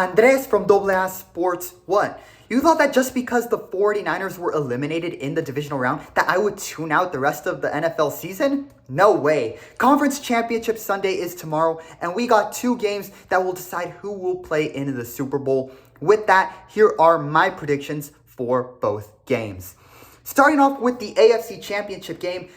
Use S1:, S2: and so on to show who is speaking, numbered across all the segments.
S1: Andres from AA Sports, what? You thought that just because the 49ers were eliminated in the divisional round that I would tune out the rest of the NFL season? No way. Conference Championship Sunday is tomorrow, and we got two games that will decide who will play in the Super Bowl. With that, here are my predictions for both games. Starting off with the AFC Championship game,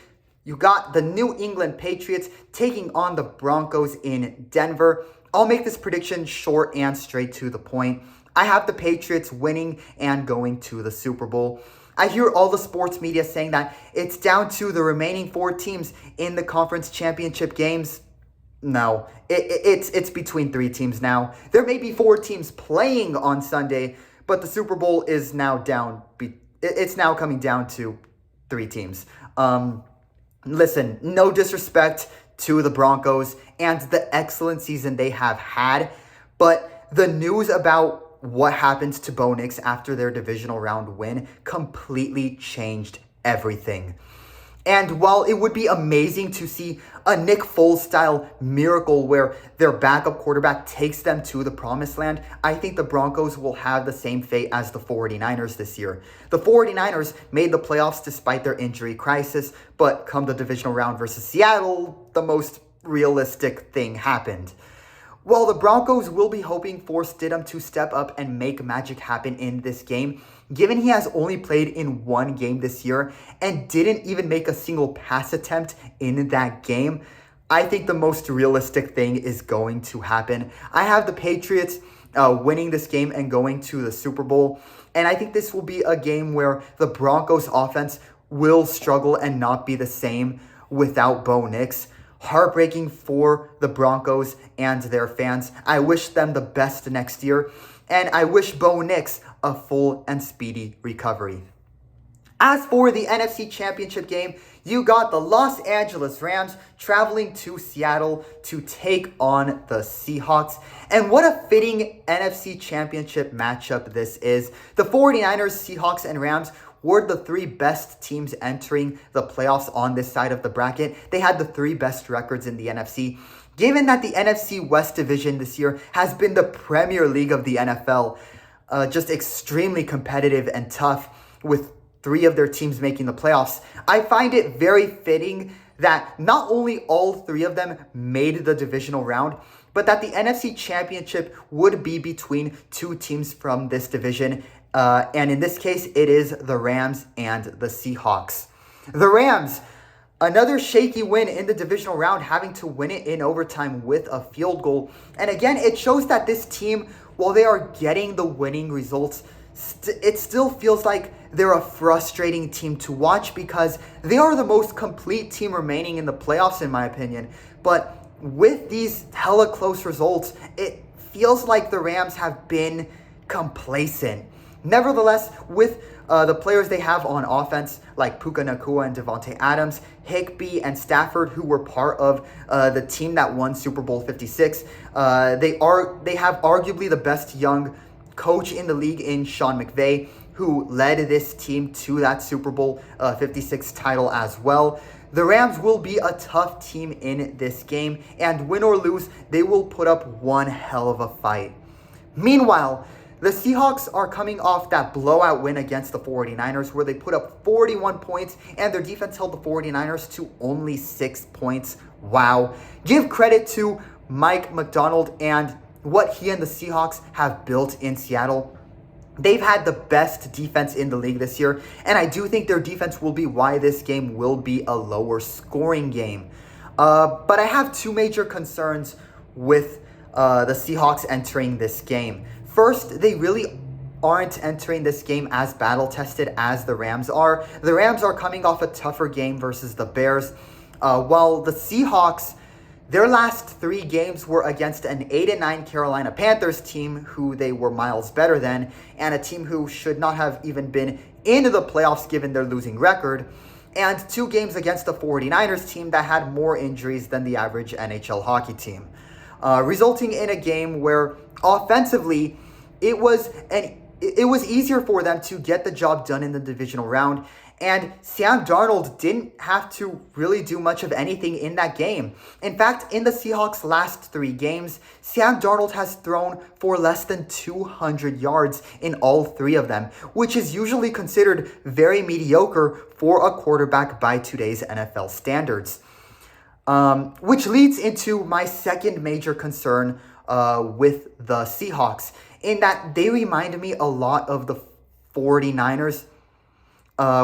S1: you got the New England Patriots taking on the Broncos in Denver. I'll make this prediction short and straight to the point. I have the Patriots winning and going to the Super Bowl. I hear all the sports media saying that it's down to the remaining four teams in the conference championship games. No, it's between three teams now. There may be four teams playing on Sunday, but the Super Bowl is now down. It's now coming down to three teams. Listen, no disrespect to the Broncos and the excellent season they have had, but the news about what happened to Bo Nix after their divisional round win completely changed everything. And while it would be amazing to see a Nick Foles style miracle where their backup quarterback takes them to the promised land, I think the Broncos will have the same fate as the 49ers this year. The 49ers made the playoffs despite their injury crisis, but come the divisional round versus Seattle, the most realistic thing happened. While the Broncos will be hoping for Stidham to step up and make magic happen in this game, given he has only played in one game this year and didn't even make a single pass attempt in that game, I think the most realistic thing is going to happen. I have the Patriots winning this game and going to the Super Bowl, and I think this will be a game where the Broncos offense will struggle and not be the same without Bo Nix. Heartbreaking for the Broncos and their fans. I wish them the best next year, and I wish Bo Nix a full and speedy recovery. As for the NFC Championship game, you got the Los Angeles Rams traveling to Seattle to take on the Seahawks. And what a fitting NFC Championship matchup this is. The 49ers, Seahawks, and Rams were the three best teams entering the playoffs on this side of the bracket. They had the three best records in the NFC. Given that the NFC West Division this year has been the Premier League of the NFL, just extremely competitive and tough with three of their teams making the playoffs, I find it very fitting that not only all three of them made the divisional round, but that the NFC Championship would be between two teams from this division. And in this case, it is the Rams and the Seahawks. The Rams, another shaky win in the divisional round, having to win it in overtime with a field goal. And again, it shows that this team, while they are getting the winning results, it still feels like they're a frustrating team to watch because they are the most complete team remaining in the playoffs, in my opinion. But with these hella close results, it feels like the Rams have been complacent. Nevertheless, with the players they have on offense, like Puka Nacua and Devontae Adams, Higbee and Stafford, who were part of the team that won Super Bowl 56, they have arguably the best young coach in the league in Sean McVay, who led this team to that Super Bowl 56 title as well. The Rams will be a tough team in this game, and win or lose, they will put up one hell of a fight. Meanwhile, the Seahawks are coming off that blowout win against the 49ers where they put up 41 points and their defense held the 49ers to only 6 points. Wow. Give credit to Mike McDonald and what he and the Seahawks have built in Seattle. They've had the best defense in the league this year, and I do think their defense will be why this game will be a lower scoring game. But I have two major concerns with the Seahawks entering this game. First, they really aren't entering this game as battle-tested as the Rams are. The Rams are coming off a tougher game versus the Bears, while the Seahawks, their last three games were against an 8-9 Carolina Panthers team who they were miles better than, and a team who should not have even been into the playoffs given their losing record, and two games against the 49ers team that had more injuries than the average NHL hockey team, resulting in a game where offensively it was easier for them to get the job done in the divisional round, And Sam Darnold didn't have to really do much of anything in that game. In fact, in the Seahawks' last 3 games, Sam Darnold has thrown for less than 200 yards in all 3 of them, which is usually considered very mediocre for a quarterback by today's NFL standards. Which leads into my second major concern with the Seahawks, in that they remind me a lot of the 49ers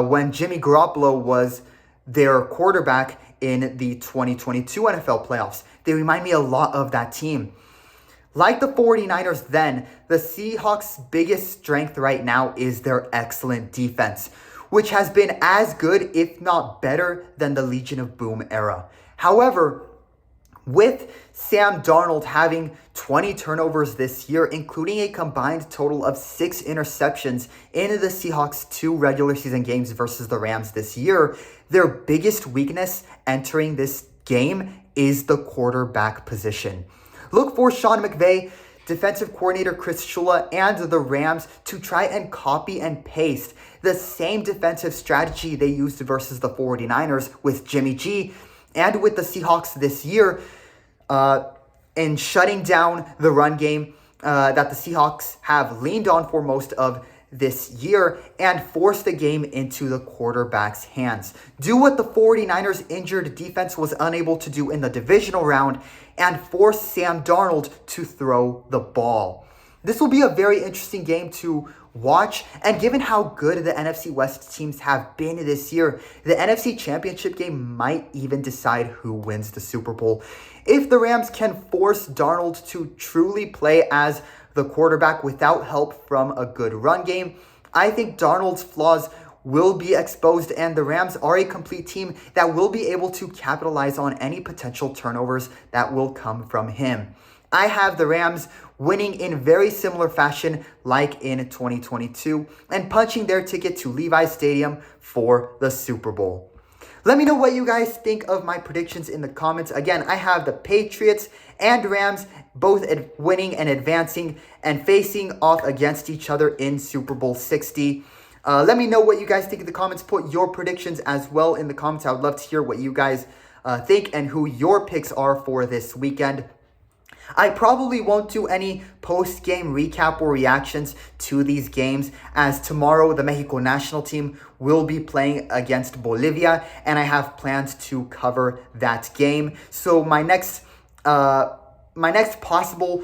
S1: when Jimmy Garoppolo was their quarterback in the 2022 NFL playoffs. They remind me a lot of that team. Like the 49ers then, the Seahawks' biggest strength right now is their excellent defense, which has been as good, if not better, than the Legion of Boom era. However, with Sam Darnold having 20 turnovers this year, including a combined total of 6 interceptions in the Seahawks' 2 regular season games versus the Rams this year, their biggest weakness entering this game is the quarterback position. Look for Sean McVay, defensive coordinator Chris Shula, and the Rams to try and copy and paste the same defensive strategy they used versus the 49ers with Jimmy G and with the Seahawks this year, in shutting down the run game that the Seahawks have leaned on for most of this year and force the game into the quarterback's hands. Do what the 49ers' injured defense was unable to do in the divisional round and force Sam Darnold to throw the ball. This will be a very interesting game to watch, and given how good the NFC West teams have been this year, the NFC Championship game might even decide who wins the Super Bowl. If the Rams can force Darnold to truly play as the quarterback without help from a good run game, I think Darnold's flaws will be exposed, and the Rams are a complete team that will be able to capitalize on any potential turnovers that will come from him. I have the Rams winning in very similar fashion like in 2022 and punching their ticket to Levi's Stadium for the Super Bowl. Let me know what you guys think of my predictions in the comments. Again, I have the Patriots and Rams both winning and advancing and facing off against each other in Super Bowl 60. Let me know what you guys think in the comments. Put your predictions as well in the comments. I would love to hear what you guys think and who your picks are for this weekend. I probably won't do any post-game recap or reactions to these games, as tomorrow the Mexico national team will be playing against Bolivia, and I have plans to cover that game. So my next possible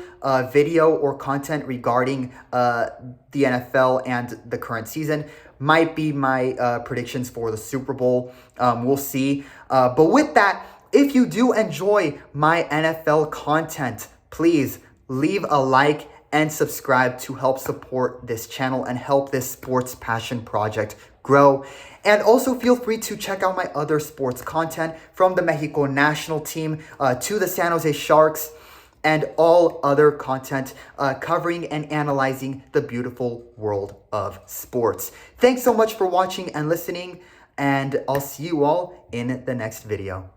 S1: video or content regarding the NFL and the current season might be my predictions for the Super Bowl. We'll see. But with that, if you do enjoy my NFL content, please leave a like and subscribe to help support this channel and help this sports passion project grow. And also feel free to check out my other sports content, from the Mexico national team to the San Jose Sharks, and all other content covering and analyzing the beautiful world of sports. Thanks so much for watching and listening, and I'll see you all in the next video.